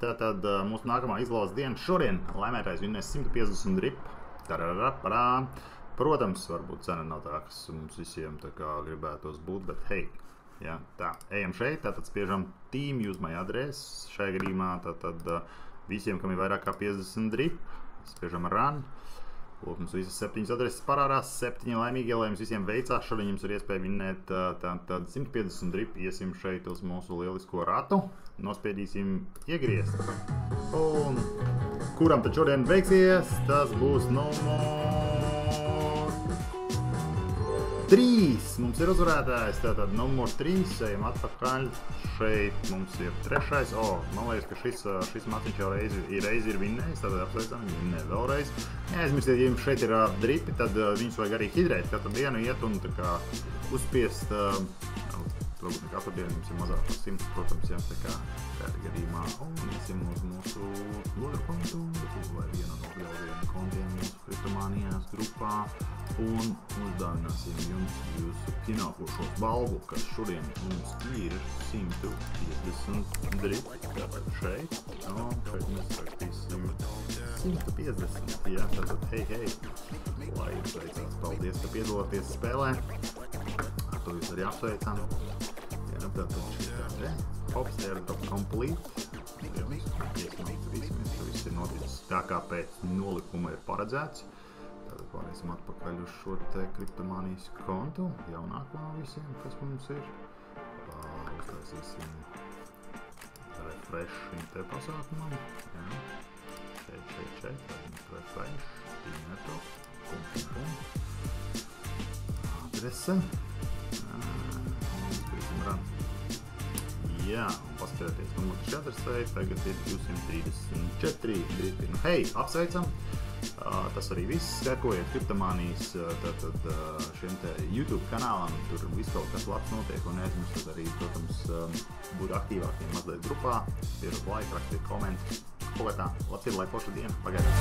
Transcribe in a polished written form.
tātad mūsu nākamā izlozes diena šodien laimētājs vinnēs 150 drip. Tararapārā. Protams, varbūt cena nav tā, kas mums visiem tā kā gribētos būt, bet hei, ja, tā, ejam šeit, tātad spiežam team use my address, šai gadījumā tātad visiem, kam ir vairāk kā 50 drip, spiežam run. Lūk, mums visas 7 adreses parādās, 7 laimīgie, lai jums visiem veicās. Šodien jums ir iespēja vinnēt tātad 150 drip. Iesim šeit uz mūsu lielisko ratu, nospiedīsim iegriezt. Un kuram tad šodien veiksies, tas būs numur 3. Mums ir uzvarētājs, tātad numur 3, ejam atpakaļ. Šeit mums ir 3. Man liekas, ka šis maciņš jau reizi ir vinnējis, tātad apsveicam, vinnē vēlreiz. Neaizmirstiet, ja jums šeit ir dripi, tad viņus vajag arī hidrēt. Katru dienu iet un tā kā uzspiest, varbūt ne katru dienu jums ir mazāk par 100, protams, jā, tā kā kādā gadījumā. Un iesim uz mūsu otru kontu, vai vienu no lielajiem kontiem mūsu kriptomānijās grupā. Un uzdāvināsim jums jūsu pienākošo balvu, kas šodien mums ir 150 drip, tātad šeit. Un šeit mēs rakstīsim 150, jā, tātad hei, lai jums veicās. Paldies, ka piedalāties spēlē. Ar to jūs arī apsveicam. Jā, tātad šitā hops, airdrop complete. Viss ir noticis tā kā pēc nolikuma ir paredzēts. Tātad pārēsim atpakaļ uz šo te kriptomānijas kontu, jaunāko no visiem, kas mums ir. Uztaisīsim refresh šim te pasākumam. Šeit, refresh, tīmeto, adrese. Un skrisim run. Jā, un paskatieties, numur 3 adresei, tagad ir 234 dripi. Nu, hei, apsveicam! Tas arī viss. Sekojiet kriptomānijas šiem te YouTube kanālam, tur viss kaut kas labs notiek un neaizmirstat arī, protams, būt aktīvākiem mazliet grupā, pierot laiku, rakstiet komentus. Labs ir, lai forša diena. Pagaidām!